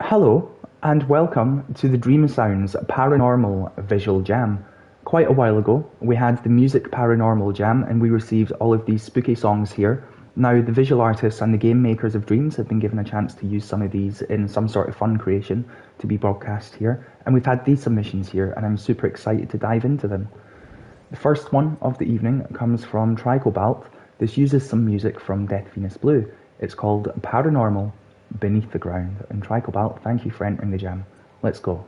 Hello, and welcome to the Dream Sounds Paranormal Visual Jam. Quite a while ago, we had the Music Paranormal Jam, and we received all of these spooky songs here. Now, the visual artists and the game makers of Dreams have been given a chance to use some of these in some sort of fun creation to be broadcast here, and we've had these submissions here, and I'm super excited to dive into them. The first one of the evening comes from Tricobalt. This uses some music from DeathVenusBlue. It's called Paranormal Beneath the Ground. And Tricobalt, thank you for entering the jam. Let's go.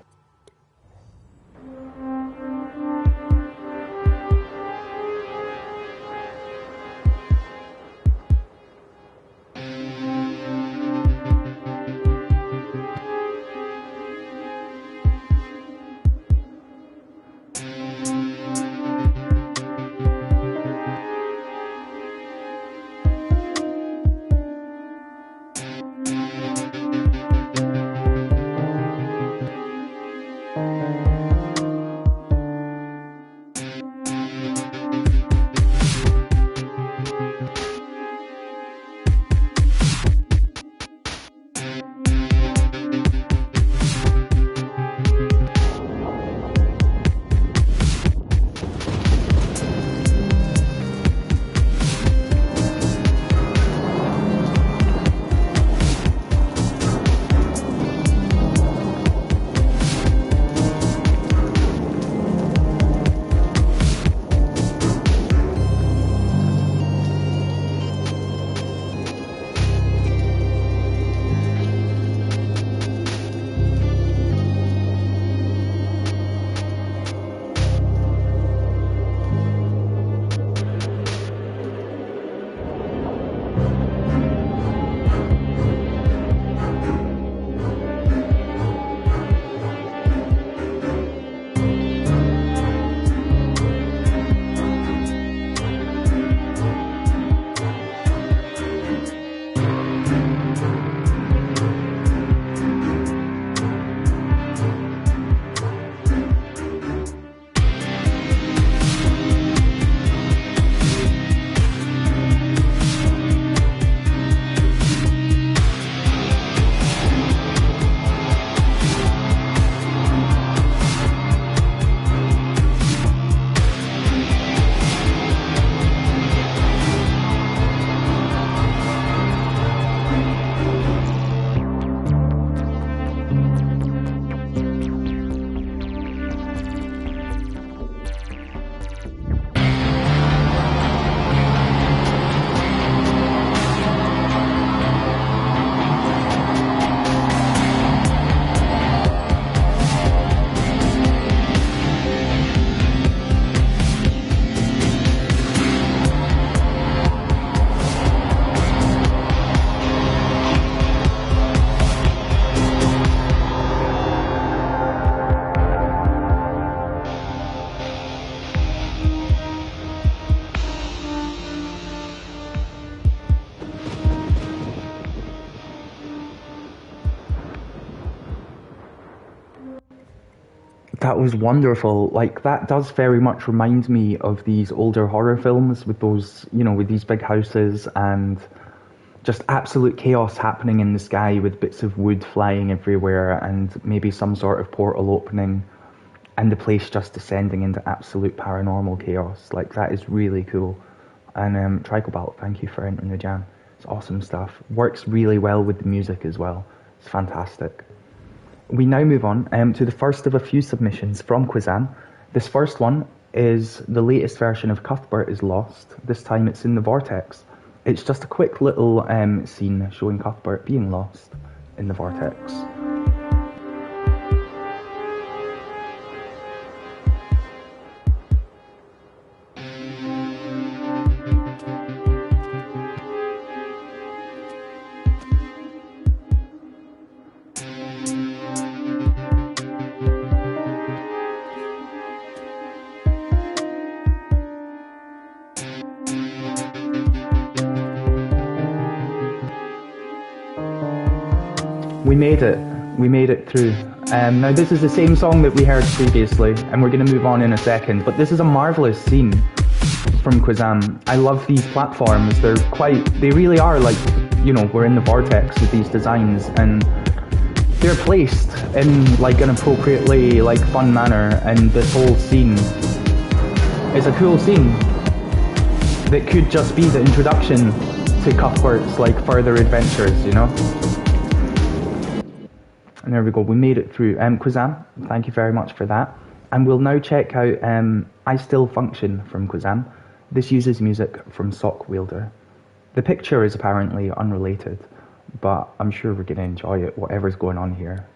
That was wonderful. Like, that does very much remind me of these older horror films with those, with these big houses and just absolute chaos happening in the sky with bits of wood flying everywhere and maybe some sort of portal opening and the place just descending into absolute paranormal chaos. Like, that is really cool. And Tricobalt, thank you for entering the jam. It's awesome stuff. Works really well with the music as well. It's fantastic. We now move on to the first of a few submissions from Kwizzam. This first one is the latest version of Cuthbert is Lost. This time it's in the Vortex. It's just a quick little scene showing Cuthbert being lost in the Vortex. We made it through. Now this is the same song that we heard previously, and we're going to move on in a second, but this is a marvellous scene from Kwizzam. I love these platforms. They really are like, we're in the Vortex with these designs, and they're placed in like an appropriately like fun manner, and this whole scene is a cool scene that could just be the introduction to Cuthbert's like further adventures, you know. And there we go, we made it through. Kwizzam, thank you very much for that. And we'll now check out I Still Function from Kwizzam. This uses music from Sockwielder. The picture is apparently unrelated, but I'm sure we're going to enjoy it, whatever's going on here.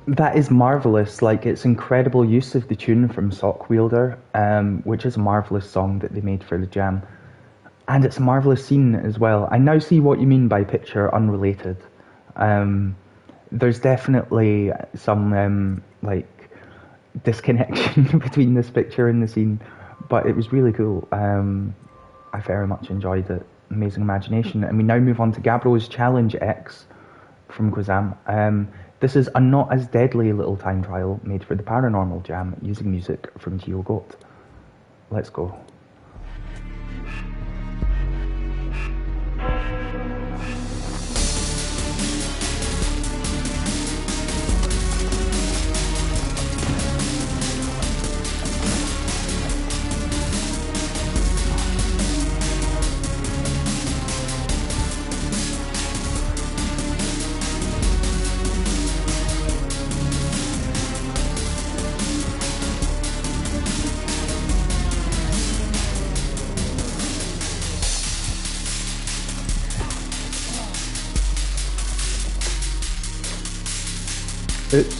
That is marvellous, like it's incredible use of the tune from Sockwielder, which is a marvellous song that they made for the jam. And it's a marvellous scene as well. I now see what you mean by picture unrelated. There's definitely some like disconnection between this picture and the scene, but it was really cool. I very much enjoyed it. Amazing imagination. And we now move on to Gabriel's Challenge X from Kwizzam. This is a not as deadly little time trial made for the Paranormal Jam using music from geogoat. Let's go. Oops.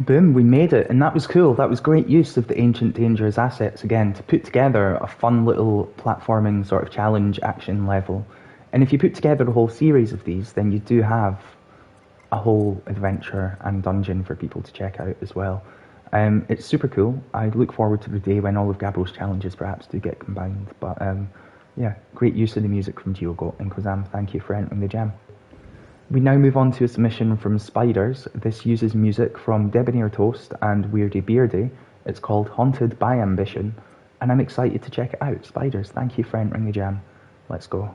Boom, we made it, and that was cool. That was great use of the Ancient Dangers assets again to put together a fun little platforming sort of challenge action level. And if you put together a whole series of these, then you do have a whole adventure and dungeon for people to check out as well. It's super cool. I look forward to the day when all of Gabriel's challenges perhaps do get combined. But yeah, great use of the music from geogoat and Kwizzam. Thank you for entering the jam. We now move on to a submission from spiYdrz. This uses music from DebonairToast and WeirdyBeardy. It's called Haunted by Ambition, and I'm excited to check it out. spiYdrz, thank you for entering the jam. Let's go.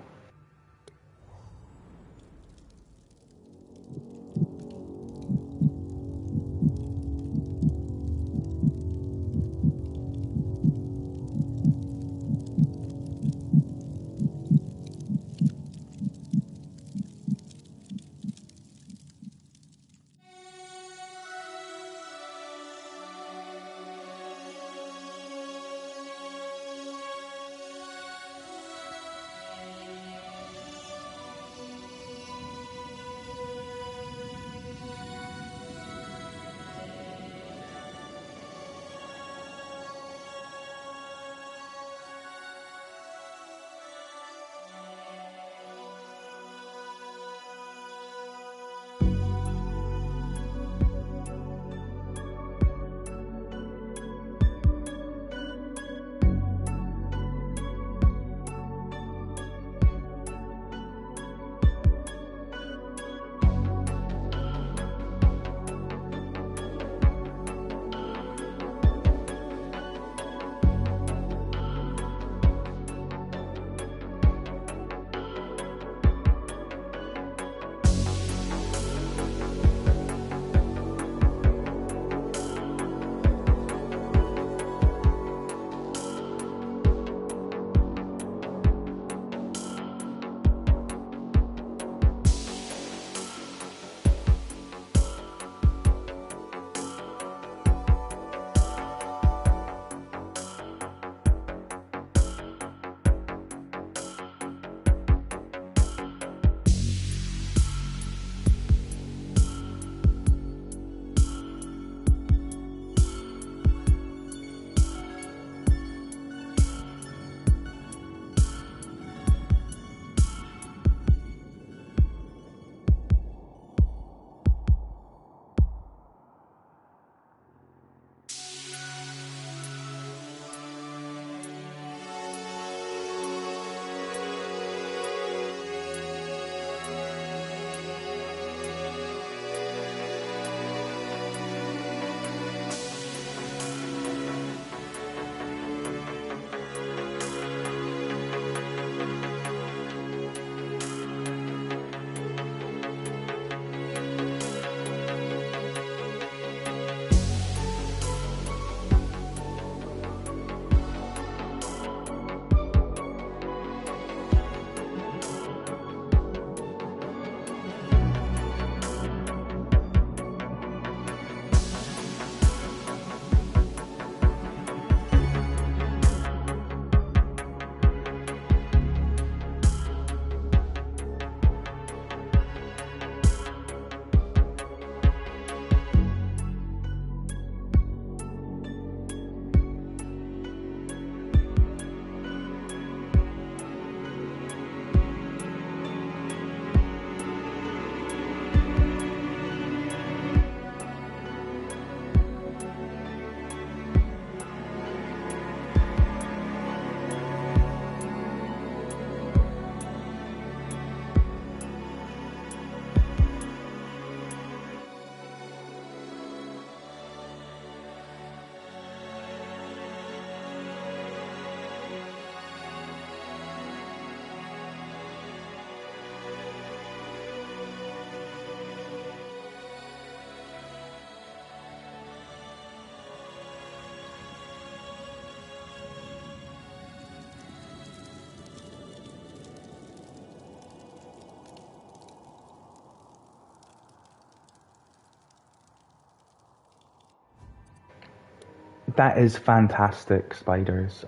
That is fantastic, spiYdrz.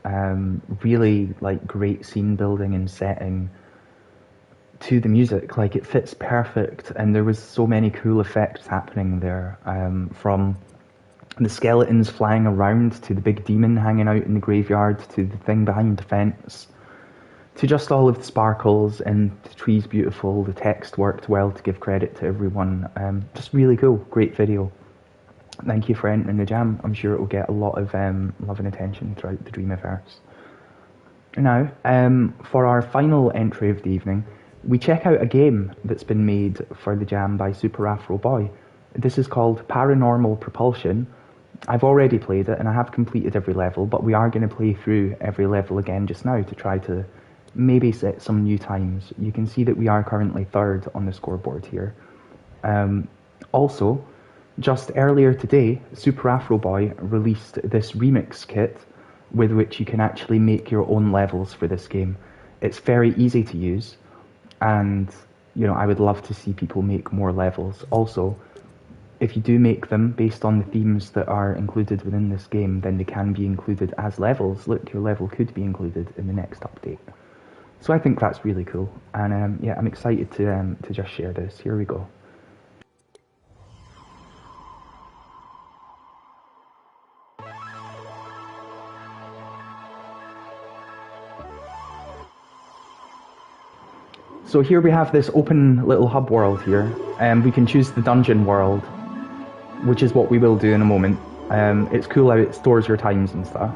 Really like great scene building and setting to the music. Like it fits perfect, and there was so many cool effects happening there. From the skeletons flying around to the big demon hanging out in the graveyard to the thing behind the fence to just all of the sparkles, and the tree's beautiful, the text worked well to give credit to everyone. Just really cool, great video. Thank you for entering the jam. I'm sure it will get a lot of love and attention throughout the Dreamiverse. Now, for our final entry of the evening, we check out a game that's been made for the jam by superafroboy. This is called Paranormal Propulsion. I've already played it and I have completed every level, but we are going to play through every level again just now to try to maybe set some new times. You can see that we are currently third on the scoreboard here. Also, just earlier today, superafroboy released this remix kit with which you can actually make your own levels for this game. It's very easy to use, and I would love to see people make more levels. Also, if you do make them based on the themes that are included within this game, then they can be included as levels. Look, your level could be included in the next update. So I think that's really cool, and yeah, I'm excited to just share this. Here we go. So here we have this open little hub world here, and we can choose the dungeon world, which is what we will do in a moment. It's cool how it stores your times and stuff.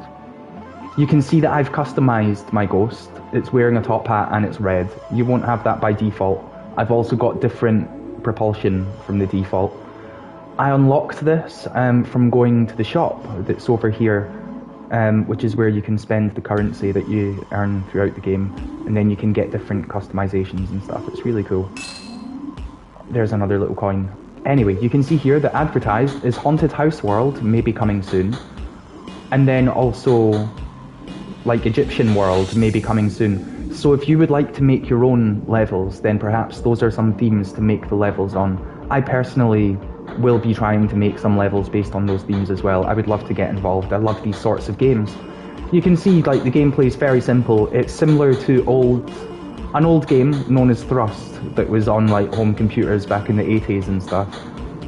You can see that I've customized my ghost. It's wearing a top hat and it's red. You won't have that by default. I've also got different propulsion from the default. I unlocked this from going to the shop that's over here, which is where you can spend the currency that you earn throughout the game, and then you can get different customizations and stuff. It's really cool. There's another little coin. Anyway, you can see here that advertised is Haunted House World, maybe coming soon, and then also like Egyptian World, maybe coming soon. So if you would like to make your own levels, then perhaps those are some themes to make the levels on. I personally will be trying to make some levels based on those themes as well. I would love to get involved. I love these sorts of games. You can see like the gameplay is very simple. It's similar to an old game known as Thrust that was on like home computers back in the 80s and stuff.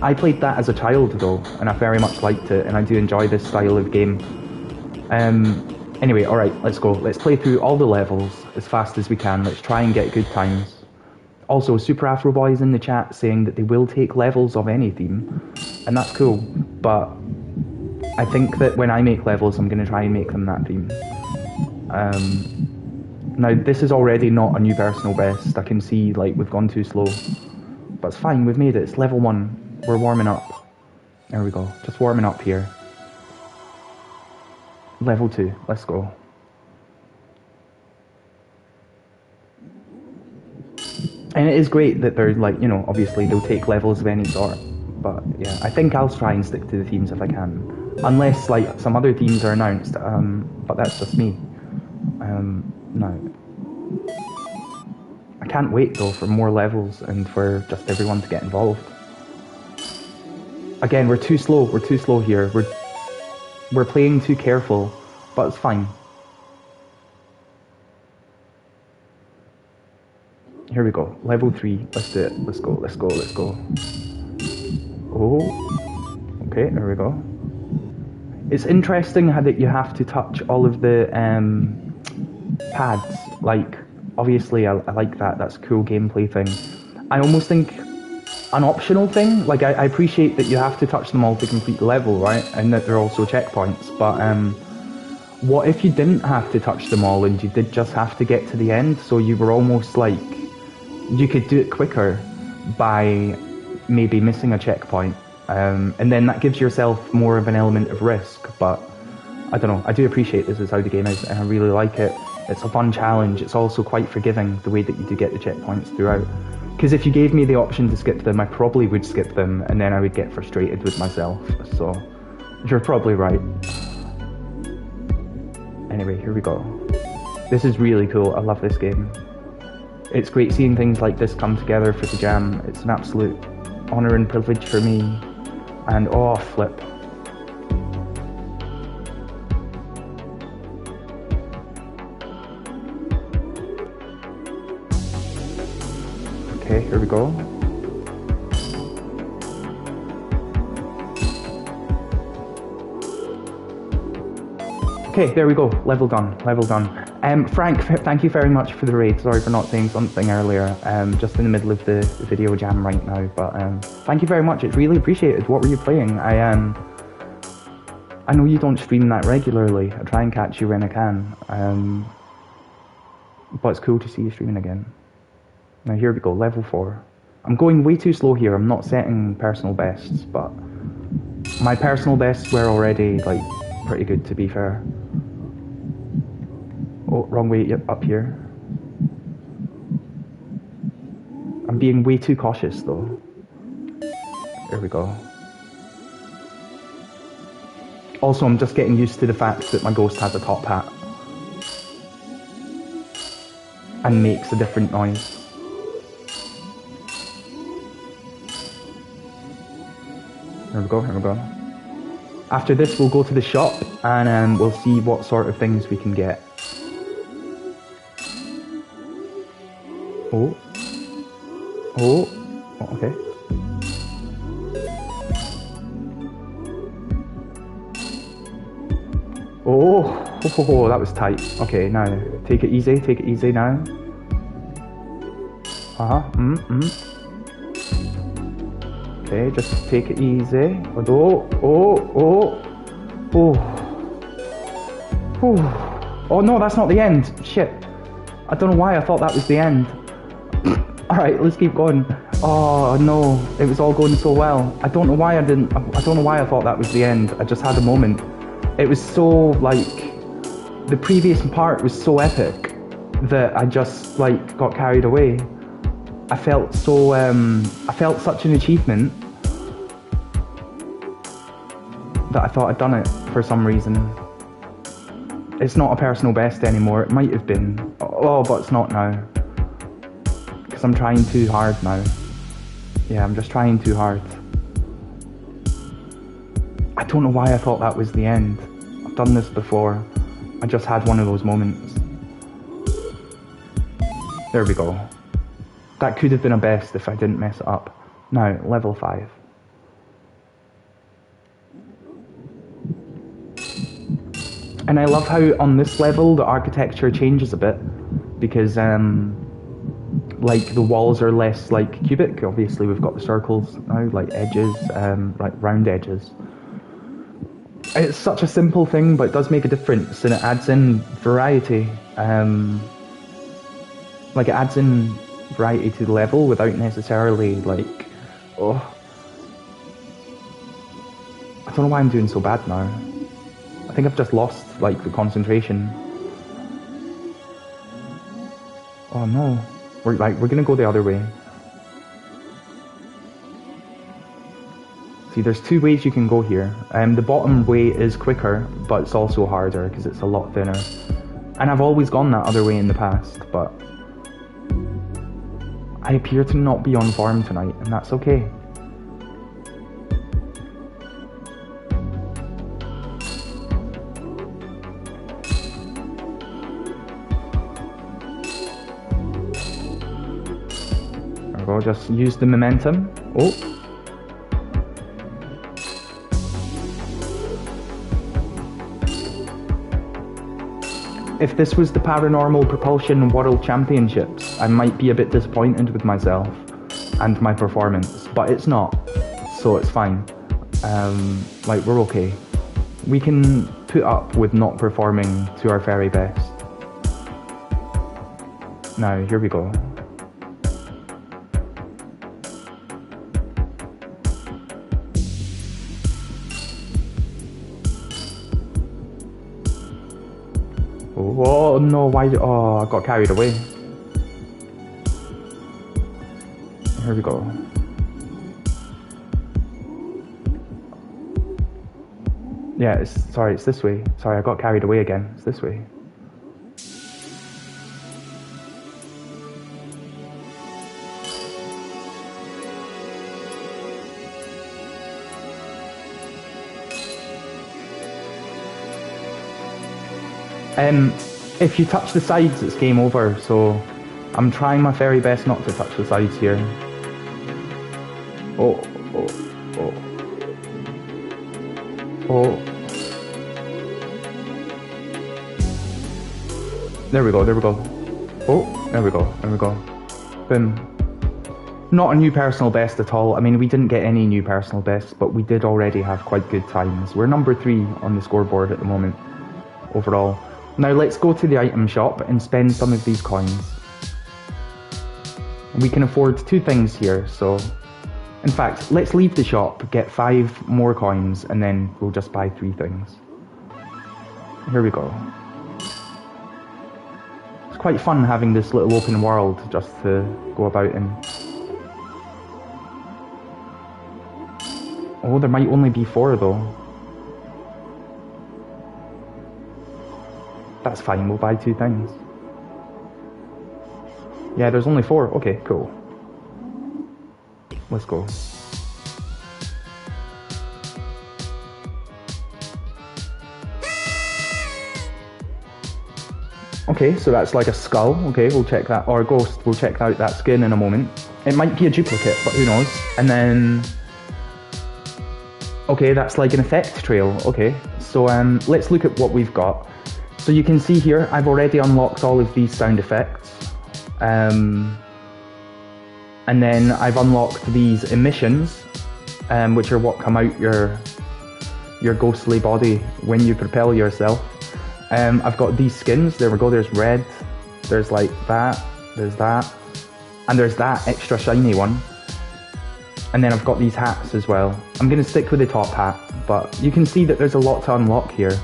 I played that as a child though, and I very much liked it, and I do enjoy this style of game. Anyway, alright, let's go. Let's play through all the levels as fast as we can. Let's try and get good times. Also, superafroboy is in the chat saying that they will take levels of any theme, and that's cool, but I think that when I make levels, I'm going to try and make them that theme. Now, this is already not a new personal best. I can see, like, we've gone too slow, but it's fine, we've made it. It's level 1. We're warming up. There we go. Just warming up here. Level 2. Let's go. And it is great that they're like, obviously they'll take levels of any sort. But yeah, I think I'll try and stick to the themes if I can. Unless like some other themes are announced, but that's just me. No. I can't wait though for more levels and for just everyone to get involved. Again, we're too slow here. We're playing too careful, but it's fine. Here we go, level 3, let's do it, let's go. Oh, okay, there we go. It's interesting how that you have to touch all of the pads, like, obviously I like that, that's a cool gameplay thing. I almost think an optional thing, like I appreciate that you have to touch them all to complete the level, right, and that they're also checkpoints, but what if you didn't have to touch them all and you did just have to get to the end, so you were almost like, you could do it quicker by maybe missing a checkpoint, and then that gives yourself more of an element of risk, but I don't know, I do appreciate this is how the game is, and I really like it. It's a fun challenge, it's also quite forgiving the way that you do get the checkpoints throughout. Because if you gave me the option to skip them, I probably would skip them, and then I would get frustrated with myself, so you're probably right. Anyway, here we go. This is really cool, I love this game. It's great seeing things like this come together for the jam. It's an absolute honour and privilege for me. And oh, flip. Okay, here we go. Okay, there we go. Level done. Frank, thank you very much for the raid. Sorry for not saying something earlier. Just in the middle of the video jam right now, but thank you very much. It's really appreciated. What were you playing? I know you don't stream that regularly. I try and catch you when I can. But it's cool to see you streaming again. Now here we go, level 4. I'm going way too slow here. I'm not setting personal bests, but my personal bests were already like pretty good, to be fair. Oh, wrong way, yep, up here. I'm being way too cautious though. There we go. Also, I'm just getting used to the fact that my ghost has a top hat and makes a different noise. Here we go, here we go. After this, we'll go to the shop and we'll see what sort of things we can get. Oh. Oh. Oh, okay. Oh, that was tight. Okay, now, take it easy now. Okay, just take it easy. Oh no, that's not the end. Shit. I don't know why I thought that was the end. Alright, let's keep going. Oh no, it was all going so well. I don't know why I thought that was the end. I just had a moment. It was so, like, the previous part was so epic that I just, like, got carried away. I felt so, I felt such an achievement that I thought I'd done it for some reason. It's not a personal best anymore. It might have been. Oh, but it's not now. Because I'm trying too hard now. Yeah, I'm just trying too hard. I don't know why I thought that was the end. I've done this before. I just had one of those moments. There we go. That could have been a best if I didn't mess it up. Now, level 5. And I love how on this level the architecture changes a bit because like the walls are less like cubic. Obviously we've got the circles now, like edges, like round edges. It's such a simple thing, but it does make a difference and it adds in variety. Like it adds in variety to the level without necessarily like, oh. I don't know why I'm doing so bad now. I think I've just lost, like, the concentration. Oh no. We're gonna go the other way. See, there's 2 ways you can go here. The bottom way is quicker, but it's also harder, because it's a lot thinner. And I've always gone that other way in the past, but I appear to not be on form tonight, and that's okay. We'll just use the momentum. Oh. If this was the Paranormal Propulsion World Championships, I might be a bit disappointed with myself and my performance, but it's not, so it's fine. Like, we're okay. We can put up with not performing to our very best. Now, here we go. Oh no, why did, oh, I got carried away. Here we go. Yeah, it's this way. Sorry, I got carried away again. It's this way. If you touch the sides, it's game over, so I'm trying my very best not to touch the sides here. Oh. There we go, there we go. Oh, there we go, there we go. Boom. Not a new personal best at all. I mean, we didn't get any new personal bests, but we did already have quite good times. We're number 3 on the scoreboard at the moment, overall. Now let's go to the item shop and spend some of these coins. We can afford 2 things here, so... In fact, let's leave the shop, get 5 more coins, and then we'll just buy 3 things. Here we go. It's quite fun having this little open world just to go about in. Oh, there might only be 4 though. That's fine, we'll buy 2 things. Yeah, there's only 4. Okay, cool. Let's go. Okay, so that's like a skull. Okay, we'll check that. Or a ghost. We'll check out that skin in a moment. It might be a duplicate, but who knows. And then... Okay, that's like an effect trail. Okay, so let's look at what we've got. So you can see here, I've already unlocked all of these sound effects. And then I've unlocked these emissions, which are what come out your ghostly body when you propel yourself. I've got these skins, there we go, there's red, there's like that, there's that, and there's that extra shiny one. And then I've got these hats as well. I'm going to stick with the top hat, but you can see that there's a lot to unlock here.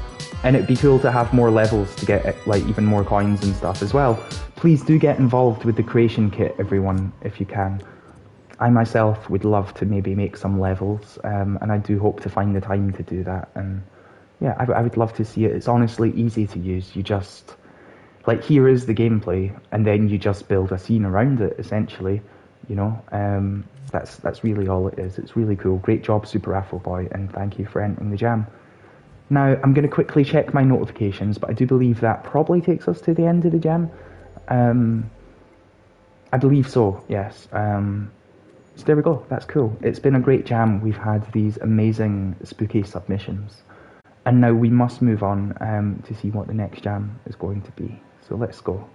And it'd be cool to have more levels to get like even more coins and stuff as well. Please do get involved with the creation kit, everyone, if you can. I myself would love to maybe make some levels, and I do hope to find the time to do that. And yeah, I would love to see it. It's honestly easy to use. You just, like, here is the gameplay, and then you just build a scene around it, essentially, you know. That's really all it is. It's really cool. Great job, superafroboy, and thank you for entering the jam. Now, I'm going to quickly check my notifications, but I do believe that probably takes us to the end of the jam. I believe so, yes. So there we go, that's cool. It's been a great jam. We've had these amazing spooky submissions. And now we must move on to see what the next jam is going to be. So let's go.